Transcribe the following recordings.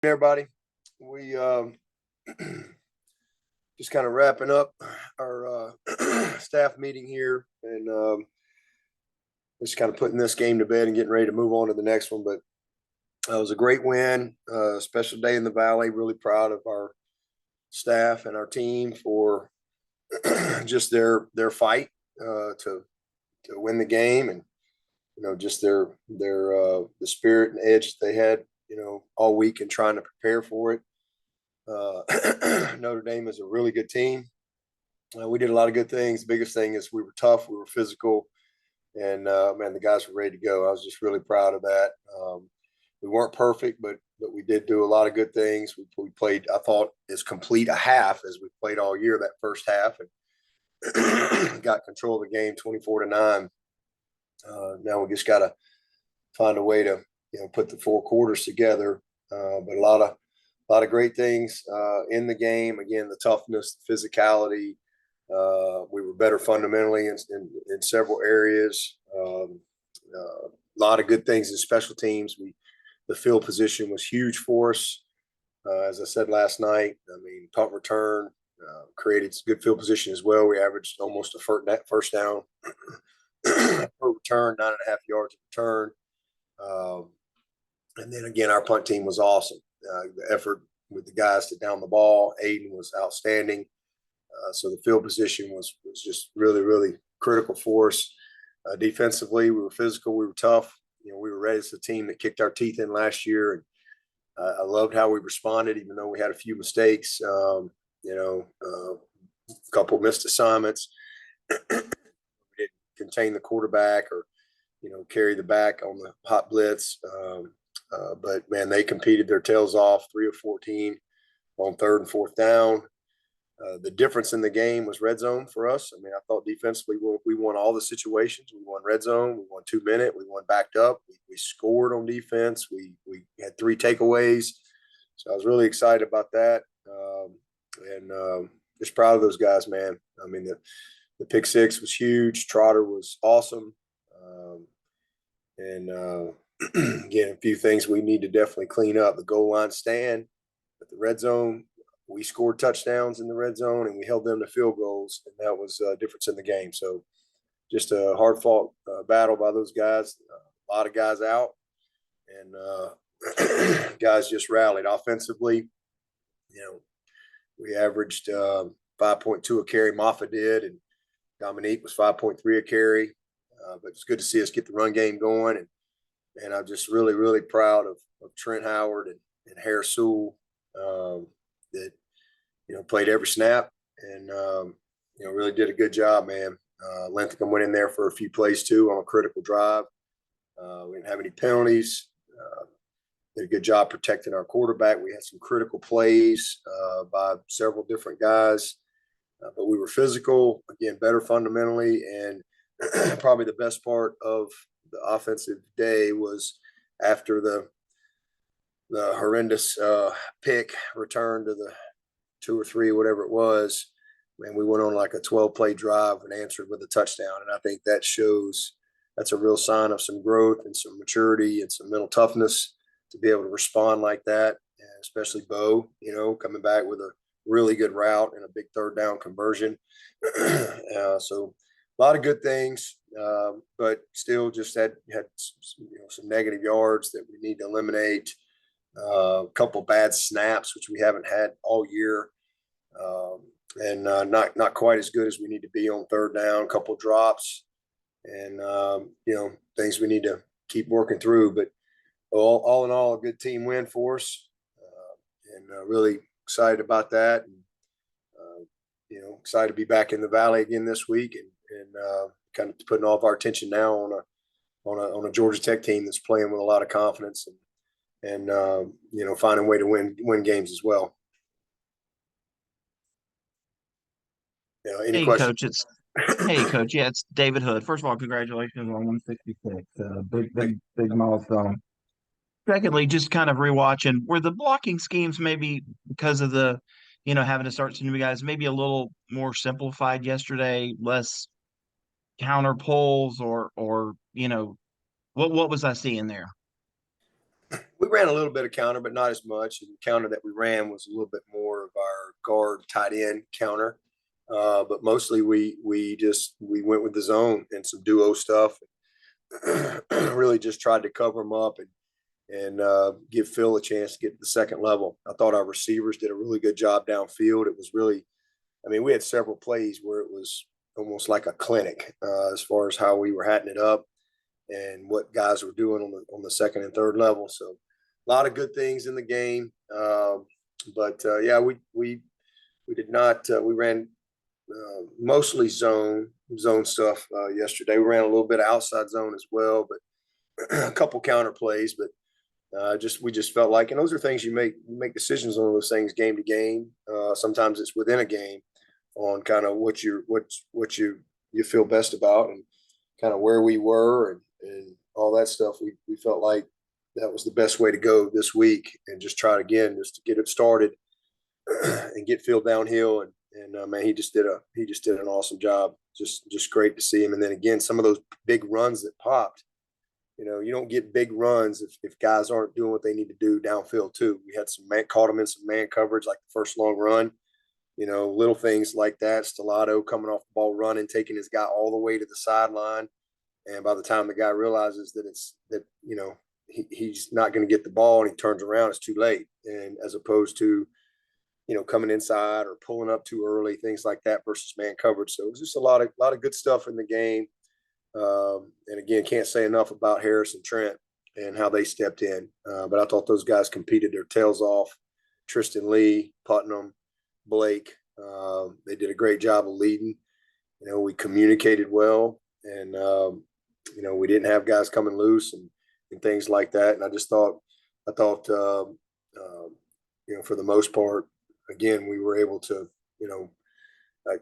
Everybody. We just kind of wrapping up our staff meeting here and just kind of putting this game to bed and getting ready to move on to the next one. But it was a great win, special day in the Valley. Really proud of our staff and our team for just their fight to win the game, and just their the spirit and edge they had all week and trying to prepare for it. Notre Dame is a really good team. We did a lot of good things. The biggest thing is we were tough, we were physical, and man, the guys were ready to go. I was just really proud of that. We weren't perfect, but we did do a lot of good things. We played, I thought, as complete a half as we played all year, that first half, and got control of the game 24-9. Now we just got to find a way to put the four quarters together. But a lot of great things in the game. Again, the toughness, the physicality. We were better fundamentally in several areas. A lot of good things in special teams. The field position was huge for us. As I said last night, I mean, punt return created good field position as well. We averaged almost a first down per return, 9.5 yards of return. And then again, our punt team was awesome. The effort with the guys to down the ball, Aiden was outstanding. So the field position was just really, really critical for us. Defensively, we were physical, we were tough. We were ready as a team that kicked our teeth in last year, and I loved how we responded, even though we had a few mistakes. A couple missed assignments. We didn't contain the quarterback or carry the back on the hot blitz. But man, they competed their tails off, 3 of 14 on third and fourth down. The difference in the game was red zone for us. I mean, I thought defensively we won all the situations. We won red zone. We won 2-minute. We won backed up. We scored on defense. We had 3 takeaways. So I was really excited about that. And just proud of those guys, man. I mean, the pick six was huge. Trotter was awesome. Again, a few things we need to definitely clean up. The goal line stand at the red zone. We scored touchdowns in the red zone, and we held them to field goals, and that was a difference in the game. So just a hard-fought battle by those guys. A lot of guys out, and guys just rallied. Offensively, we averaged 5.2 a carry. Moffa did, and Dominique was 5.3 a carry. But it's good to see us get the run game going, and I'm just really, really proud of Trent Howard and Harris Sewell that played every snap and really did a good job, man. Linthicum went in there for a few plays too on a critical drive. We didn't have any penalties. Did a good job protecting our quarterback. We had some critical plays by several different guys, but we were physical, again, better fundamentally, and probably the best part of the offensive day was after the horrendous pick return to the 2 or 3, whatever it was. Man, we went on like a 12-play drive and answered with a touchdown. And I think that's a real sign of some growth and some maturity and some mental toughness to be able to respond like that, and especially Bo, coming back with a really good route and a big third down conversion. So a lot of good things, but still just had some negative yards that we need to eliminate. A couple bad snaps, which we haven't had all year, and not quite as good as we need to be on third down. A couple drops, and things we need to keep working through. But all in all, a good team win for us, and really excited about that. And excited to be back in the Valley again this week, and kind of putting all of our attention now on a Georgia Tech team that's playing with a lot of confidence and finding a way to win games as well. Any Hey, questions? Coach. Hey, Coach. Yeah, it's David Hood. First of all, congratulations on 166. Big milestone. Secondly, just kind of rewatching, were the blocking schemes maybe because of the, having to start some new guys, maybe a little more simplified yesterday, less counter pulls, or what was I seeing there? we ran a little bit of counter, but not as much. And the counter that we ran was a little bit more of our guard tight end counter. But mostly we went with the zone and some duo stuff. Really just tried to cover them up and give Phil a chance to get to the second level. I thought our receivers did a really good job downfield. It was really, I mean, we had several plays where it was almost like a clinic as far as how we were hatting it up and what guys were doing on the second and third level. So a lot of good things in the game. But yeah, we did not, we ran mostly zone stuff yesterday. We ran a little bit of outside zone as well, but a couple counter plays, but we just felt like, and those are things you make decisions on those things game to game. Sometimes it's within a game on kind of what you feel best about and kind of where we were and all that stuff. We felt like that was the best way to go this week and just try it again, just to get it started and get Phil downhill. And man, he just did an awesome job. Just great to see him. And then again, some of those big runs that popped, you know, you don't get big runs if guys aren't doing what they need to do downfield too. We had caught them in some man coverage, like the first long run, you know, little things like that. Stellato coming off the ball, running, taking his guy all the way to the sideline. And by the time the guy realizes that you know, he's not going to get the ball and he turns around, it's too late. And as opposed to, you know, coming inside or pulling up too early, things like that versus man coverage. So it was just a lot of good stuff in the game. And again, can't say enough about Harris and Trent and how they stepped in. But I thought those guys competed their tails off. Tristan Lee, Putnam, Blake, they did a great job of leading. You know, we communicated well, and you know, we didn't have guys coming loose and things like that. And I thought, you know, for the most part, again, we were able to, you know,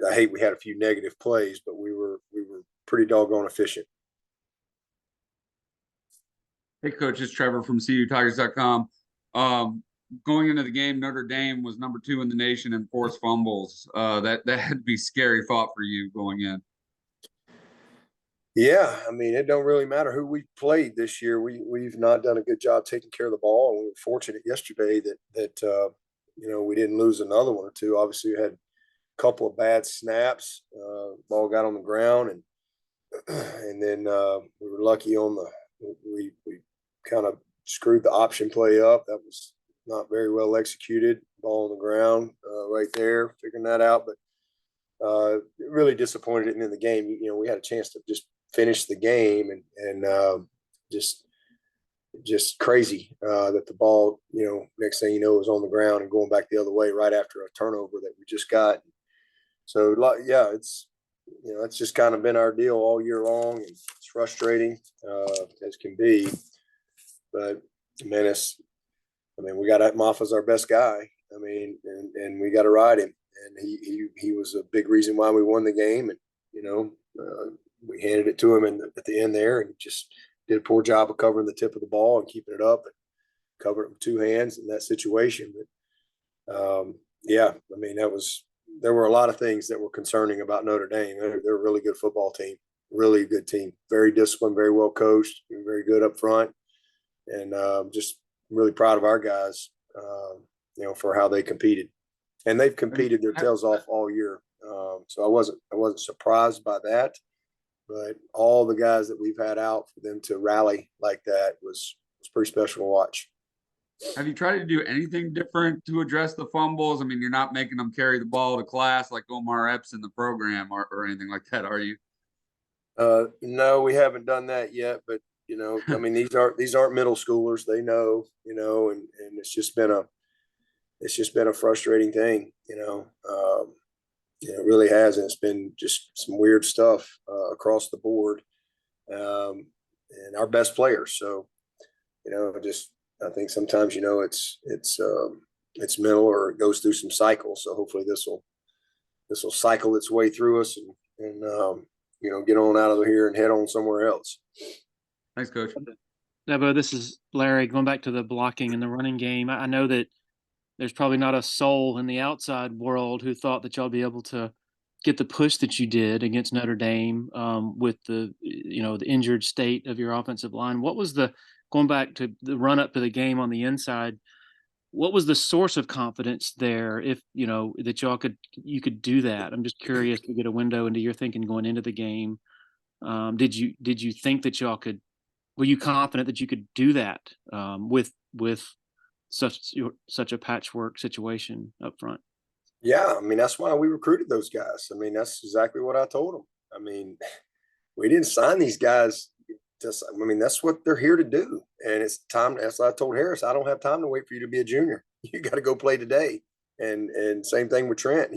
I hate we had a few negative plays, but we were pretty doggone efficient. Hey, Coach, it's Trevor from CUTigers.com. Going into the game, Notre Dame was number 2 in the nation in forced fumbles. That had to be scary thought for you going in. Yeah, I mean, it don't really matter who we played this year. We've not done a good job taking care of the ball, and we were fortunate yesterday that you know, we didn't lose another one or two. Obviously, we had a couple of bad snaps. Ball got on the ground, and then we were lucky on we kind of screwed the option play up. That was not very well executed. Ball on the ground right there, figuring that out. But really disappointed in the game. You know, we had a chance to just finish the game and just crazy that the ball, you know, next thing you know, was on the ground and going back the other way right after a turnover that we just got. So, yeah, it's, you know, it's just kind of been our deal all year long, and it's frustrating as can be. But, man, we got Maffa's our best guy. I mean, and we got to ride him. And he was a big reason why we won the game. And, you know, we handed it to him at the end there, and just did a poor job of covering the tip of the ball and keeping it up and covering it with 2 hands in that situation. But, yeah, I mean, there were a lot of things that were concerning about Notre Dame. They're a really good football team, really good team, very disciplined, very well coached, very good up front. And just really proud of our guys, you know, for how they competed. And they've competed their tails off all year. So I wasn't surprised by that. But all the guys that we've had out, for them to rally like that was pretty special to watch. Have you tried to do anything different to address the fumbles? I mean, you're not making them carry the ball to class like Omar Epps in the program or anything like that, are you? No, we haven't done that yet. But, you know, I mean, these aren't middle schoolers. They know, you know, and it's just been a frustrating thing, you know. It really has, and it's been just some weird stuff across the board, and our best players. So, you know, I think sometimes, you know, it's mental, or it goes through some cycles. So hopefully this will cycle its way through us and you know, get on out of here and head on somewhere else. Thanks, Coach. Dabo, this is Larry. Going back to the blocking and the running game, I know that there's probably not a soul in the outside world who thought that y'all be able to get the push that you did against Notre Dame with the injured state of your offensive line. What was the going back to the run up to the game on the inside, what was the source of confidence there? If that you could do that. I'm just curious to get a window into your thinking going into the game. Did you think that y'all could? Were you confident that you could do that with such a patchwork situation up front? Yeah, I mean, that's why we recruited those guys. I mean, that's exactly what I told them. I mean, we didn't sign these guys. I mean, that's what they're here to do. And it's time. As I told Harris, I don't have time to wait for you to be a junior. You got to go play today. And same thing with Trent.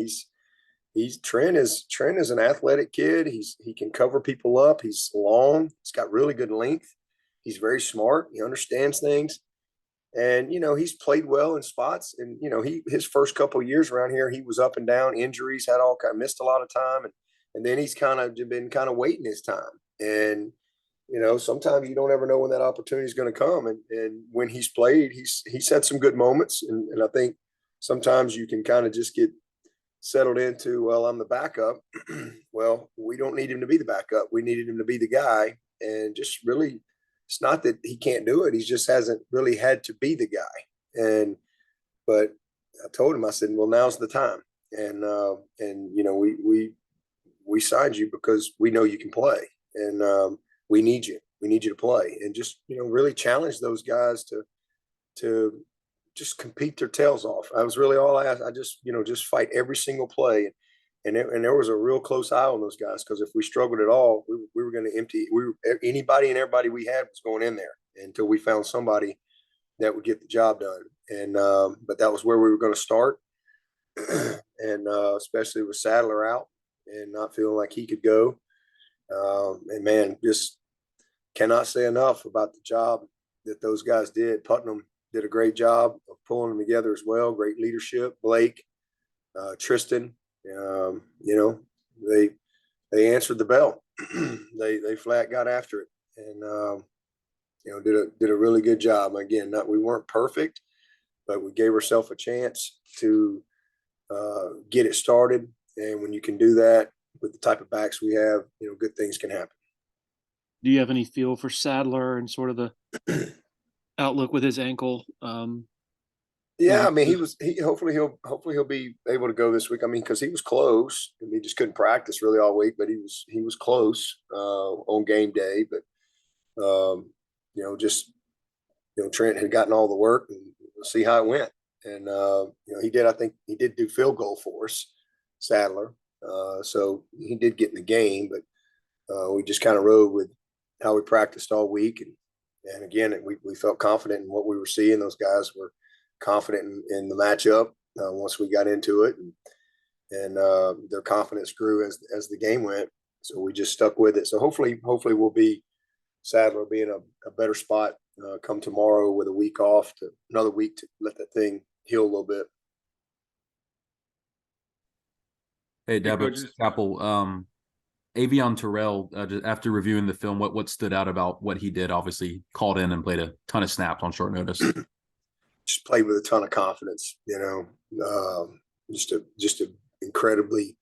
Trent is an athletic kid. He can cover people up. He's long. He's got really good length. He's very smart. He understands things. And, he's played well in spots. And, his first couple of years around here, he was up and down, injuries, had all kind of missed a lot of time. And then he's kind of been kind of waiting his time. And, sometimes you don't ever know when that opportunity is going to come. And when he's played, he's had some good moments. And I think sometimes you can kind of just get settled into, well, I'm the backup. Well, we don't need him to be the backup. We needed him to be the guy. And just really, it's not that he can't do it. He just hasn't really had to be the guy. But I told him, I said, well, now's the time. And we signed you because we know you can play, and we need you. We need you to play, and just really challenge those guys to just compete their tails off. I was really all I asked. I just fight every single play, and there was a real close eye on those guys, because if we struggled at all, we were going to empty. Anybody and everybody we had was going in there until we found somebody that would get the job done. And but that was where we were going to start, and especially with Sadler out and not feeling like he could go. And man, just cannot say enough about the job that those guys did. Putnam did a great job of pulling them together as well. Great leadership. Blake, Tristan, they answered the bell. they flat got after it, and did a really good job. Again, we weren't perfect, but we gave ourselves a chance to get it started. And when you can do that with the type of backs we have, good things can happen. Do you have any feel for Sadler and sort of the outlook with his ankle? Yeah, I mean, hopefully he'll be able to go this week. I mean, because he was close, and he just couldn't practice really all week, but he was close on game day. But Trent had gotten all the work, and we'll see how it went. And I think he did do field goal for us, Sadler. So he did get in the game, but we just kind of rode with how we practiced all week. And again, we felt confident in what we were seeing. Those guys were confident in the matchup once we got into it, and their confidence grew as the game went. So we just stuck with it. So hopefully we'll be Sadler will be in a better spot come tomorrow with another week to let that thing heal a little bit. Hey, Dabo, Chapel. Avion Terrell, after reviewing the film, what stood out about what he did? Obviously, called in and played a ton of snaps on short notice. Just played with a ton of confidence. Just a incredibly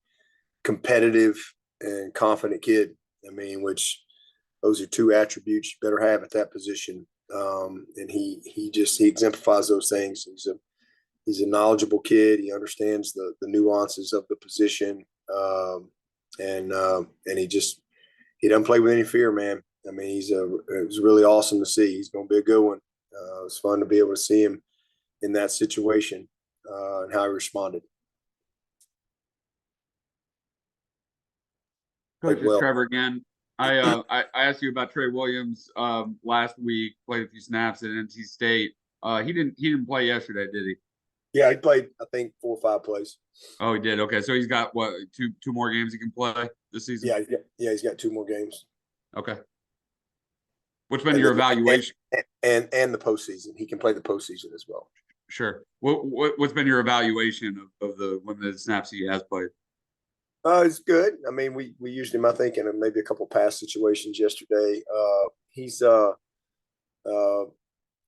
competitive and confident kid. I mean, which those are two attributes you better have at that position. And he exemplifies those things. He's a knowledgeable kid. He understands the nuances of the position. And he doesn't play with any fear, man. I mean, it was really awesome to see. He's going to be a good one. It was fun to be able to see him in that situation and how he responded. Coach, it's Trevor again. I asked you about Trey Williams last week. Played a few snaps at NC State. He didn't play yesterday, did he? Yeah, he played, I think, 4 or 5 plays. Oh, he did. Okay, so he's got what, two more games he can play this season? Yeah, he's got 2 more games. Okay. What's been your evaluation? And the postseason, he can play the postseason as well. Sure. What's been your evaluation of the limited snaps he has played? It's good. I mean, we used him, I think, in maybe a couple pass situations yesterday.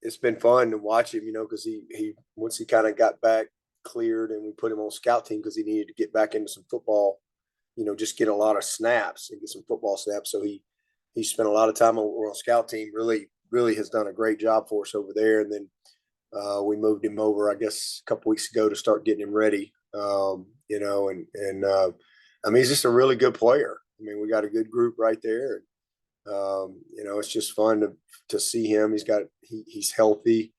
It's been fun to watch him, because he once he kind of got back cleared, and we put him on scout team because he needed to get back into some football, just get a lot of snaps and get some football snaps. So he spent a lot of time on scout team, really really has done a great job for us over there. And then we moved him over, I guess, a couple weeks ago to start getting him ready. You know, I mean, he's just a really good player. I mean, we got a good group right there. You know, it's just fun to see him. He's healthy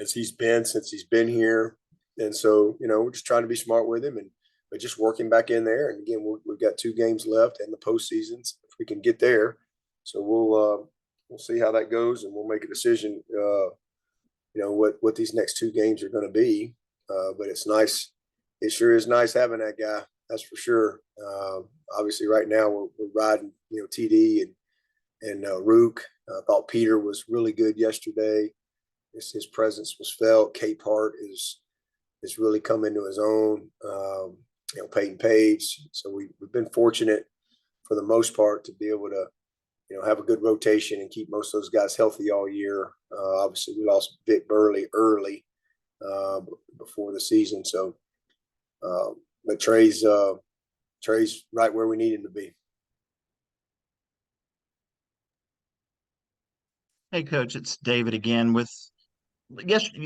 as he's been since he's been here. And so, you know, we're just trying to be smart with him but just working back in there. And again, we've got 2 games left in the postseasons if we can get there. So we'll see how that goes, and we'll make a decision. You know what these next 2 games are going to be. But it's nice. It sure is nice having that guy. That's for sure. Obviously, right now we're riding, you know, TD and Rook. I thought Peter was really good yesterday. His presence was felt. Cape Hart is really come into his own. You know, Peyton Page. So we've been fortunate for the most part to be able to, you know, have a good rotation and keep most of those guys healthy all year. Obviously, we lost Vic Burley early before the season. So, but Trey's right where we need him to be. Hey, Coach, it's David again with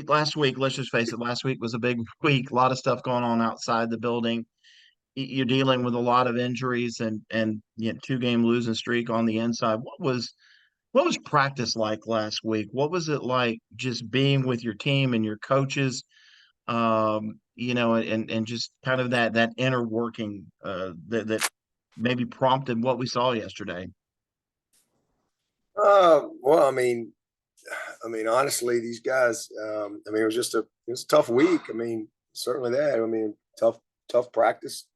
last week. Let's just face it, last week was a big week. A lot of stuff going on outside the building. You're dealing with a lot of injuries and you know, 2-game losing streak on the inside. What was practice like last week? What was it like just being with your team and your coaches? You know, and just kind of that inner working that maybe prompted what we saw yesterday. Well, I mean, honestly, these guys. I mean, it was a tough week. I mean, certainly that. I mean, tough practice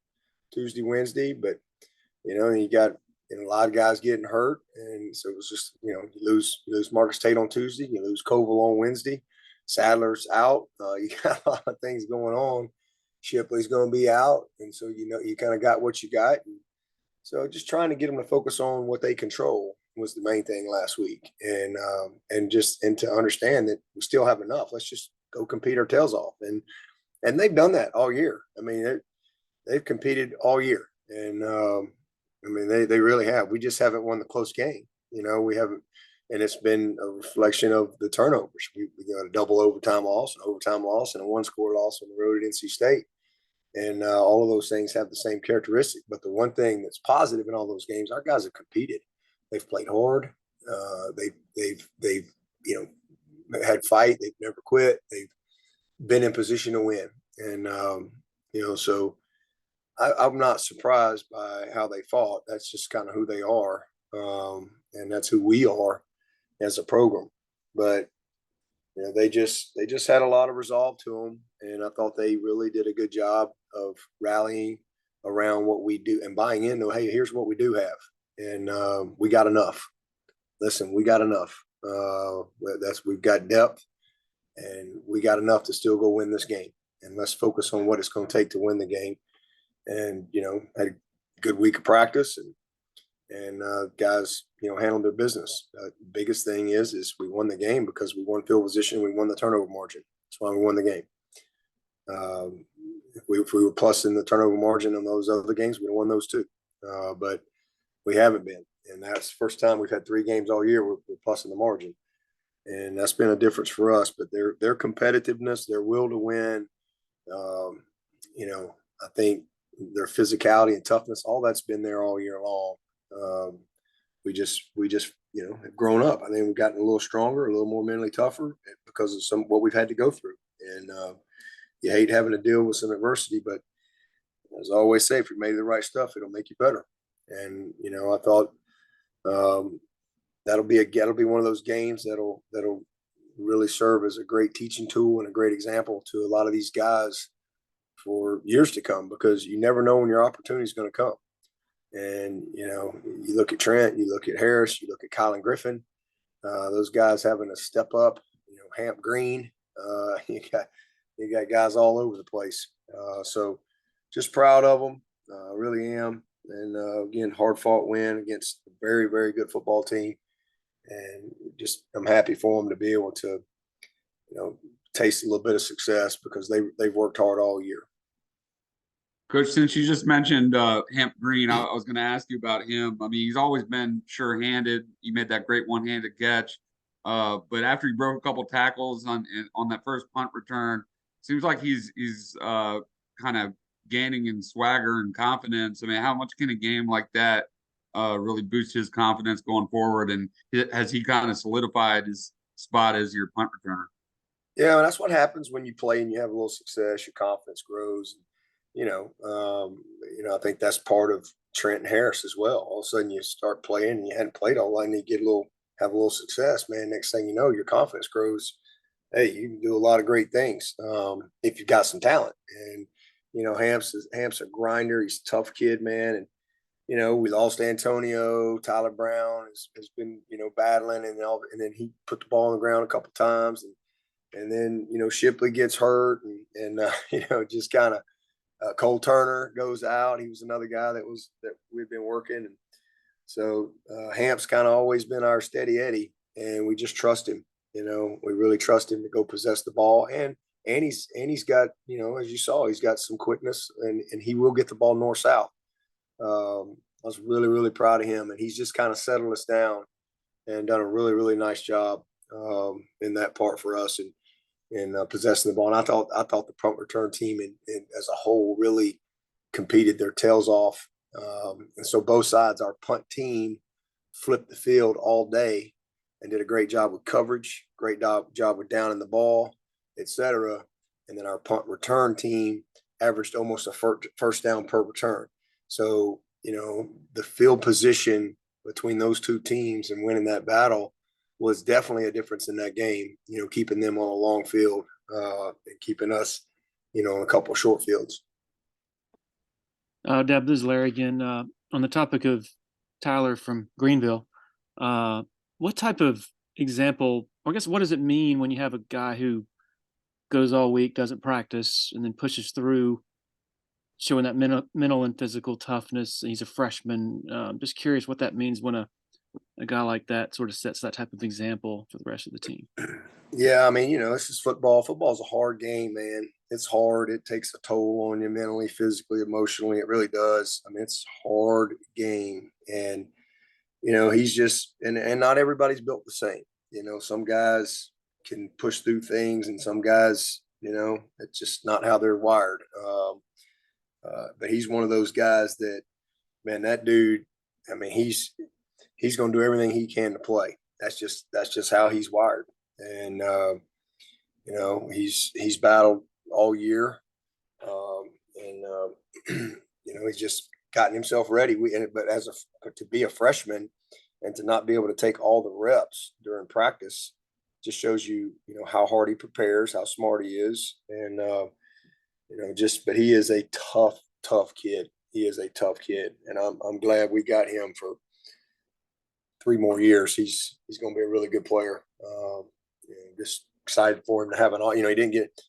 Tuesday, Wednesday, but you know, you got, you know, a lot of guys getting hurt, and so it was just, you know, you lose Marcus Tate on Tuesday, you lose Koval on Wednesday, Sadler's out. You got a lot of things going on. Shipley's going to be out, and so you know you kind of got what you got. And so just trying to get them to focus on what they control was the main thing last week, and to understand that we still have enough. Let's just go compete our tails off, and they've done that all year. I mean, they've competed all year, and I mean they really have. We just haven't won the close game. You know, we haven't, and it's been a reflection of the turnovers. We got a double overtime loss, and a 1-score loss on the road at NC State. And all of those things have the same characteristic. But the one thing that's positive in all those games, our guys have competed. They've played hard. They've you know, had fight. They've never quit. They've been in position to win. And you know, so I'm not surprised by how they fought. That's just kind of who they are, and that's who we are as a program. But you know, they just had a lot of resolve to them, and I thought they really did a good job of rallying around what we do and buying into, hey, here's what we do have, and we got enough. Listen, we got enough. We've got depth, and we got enough to still go win this game. And let's focus on what it's going to take to win the game. And you know, had a good week of practice, and guys, you know, handled their business. Biggest thing is we won the game because we won field position, we won the turnover margin. That's why we won the game. If we were plus in the turnover margin on those other games, we'd have won those too. But we haven't been, and that's the first time we've had 3 games all year we're plus in the margin, and that's been a difference for us. But their competitiveness, their will to win, you know, I think their physicality and toughness, all that's been there all year long. We just, you know, have grown up. I think we've gotten a little stronger, a little more mentally tougher because of what we've had to go through. And you hate having to deal with some adversity, but as I always say, if you made the right stuff, it'll make you better. And you know, I thought that'll be one of those games that'll really serve as a great teaching tool and a great example to a lot of these guys for years to come, because you never know when your opportunity is going to come. And, you know, you look at Trent, you look at Harris, you look at Colin Griffin, those guys having to step up, you know, Hamp Green, you got guys all over the place. So just proud of them. Really am. And again, hard fought win against a very, very good football team. And just, I'm happy for them to be able to, you know, taste a little bit of success because they've worked hard all year. Coach, since you just mentioned Hamp Green, I was going to ask you about him. I mean, he's always been sure-handed. He made that great one-handed catch But after he broke a couple tackles on that first punt return, seems like he's kind of gaining in swagger and confidence. I mean, how much can a game like that really boost his confidence going forward? And has he kind of solidified his spot as your punt returner? Yeah, and that's what happens when you play and you have a little success. Your confidence grows. I think that's part of Trent and Harris as well. All of a sudden, you start playing and you hadn't played all night, and you have a little success, man. Next thing you know, your confidence grows. Hey, you can do a lot of great things if you've got some talent. And Hamp's a grinder. He's a tough kid, man. And we lost Antonio. Tyler Brown has been battling, and then he put the ball on the ground a couple times, and then Shipley gets hurt, and just kind of Cole Turner goes out. He was another guy that we've been working, and so Hamp's kind of always been our steady Eddie, and we just trust him. We really trust him to go possess the ball, and he's got as you saw, he's got some quickness, and he will get the ball north south. I was really, really proud of him, and he's just kind of settled us down and done a really, really nice job in that part for us and possessing the ball. And I thought the punt return team as a whole really competed their tails off. And so both sides, our punt team flipped the field all day and did a great job with coverage, great job with downing the ball, etc. And then our punt return team averaged almost a first down per return. So, the field position between those two teams and winning that battle was definitely a difference in that game, keeping them on a long field and keeping us, on a couple of short fields. Deb, this is Larry again. On the topic of Tyler from Greenville, what type of example, or I guess what does it mean when you have a guy who goes all week, doesn't practice, and then pushes through, showing that mental and physical toughness? He's a freshman. Just curious what that means when a guy like that sort of sets that type of example for the rest of the team. Yeah, I mean, this is football. Football's a hard game, man. It's hard. It takes a toll on you mentally, physically, emotionally. It really does. I mean, it's a hard game. And, he's just – and not everybody's built the same. Some guys can push through things, and some guys, it's just not how they're wired. But he's one of those guys that, man, that dude, I mean, he's going to do everything he can to play. That's just how he's wired. And, he's battled all year. He's just gotten himself ready. But to be a freshman and to not be able to take all the reps during practice just shows you, how hard he prepares, how smart he is. And, but he is a tough kid. He is a tough kid. And I'm glad we got him for 3 more years. He's going to be a really good player. Just excited for him to have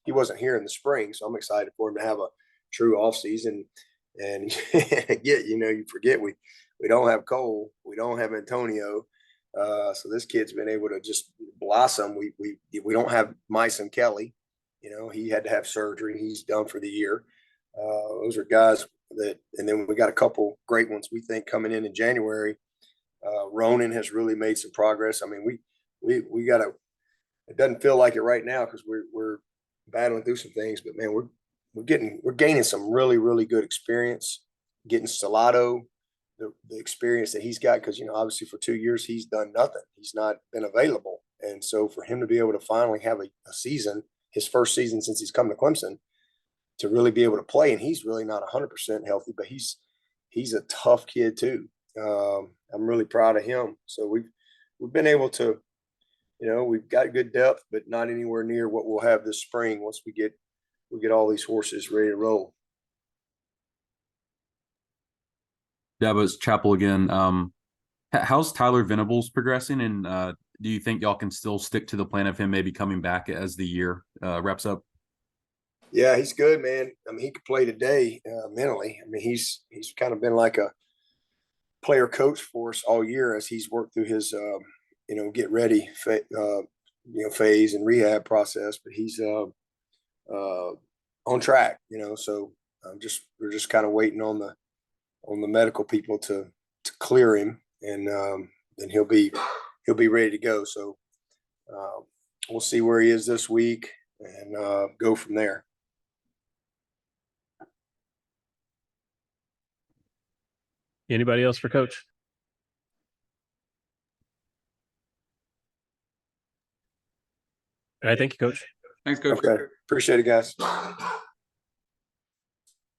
he wasn't here in the spring, so I'm excited for him to have a true off season. And you forget we don't have Cole, we don't have Antonio. So this kid's been able to just blossom. We don't have Myson Kelly. He had to have surgery. He's done for the year. Those are guys and then we got a couple great ones we think coming in January. Ronan has really made some progress. I mean, we got it doesn't feel like it right now because we're battling through some things, but man, we're gaining some really, really good experience, getting Stellato, the experience that he's got. Cause obviously for 2 years, he's done nothing. He's not been available. And so for him to be able to finally have a season, his first season since he's come to Clemson, to really be able to play, and he's really not 100% healthy, but he's a tough kid too. I'm really proud of him. So we've been able to, we've got good depth, but not anywhere near what we'll have this spring once we get all these horses ready to roll. Dabo's Chapel again. How's Tyler Venables progressing, and do you think y'all can still stick to the plan of him maybe coming back as the year wraps up? Yeah, he's good, man. I mean, he could play today mentally. I mean, he's kind of been like a player coach for us all year as he's worked through his get ready phase and rehab process. But he's on track, So we're just kind of waiting on the medical people to clear him, and then he'll be ready to go. So We'll see where he is this week and go from there. Anybody else for Coach? All right, thank you, Coach. Thanks, Coach. Okay, appreciate it, guys.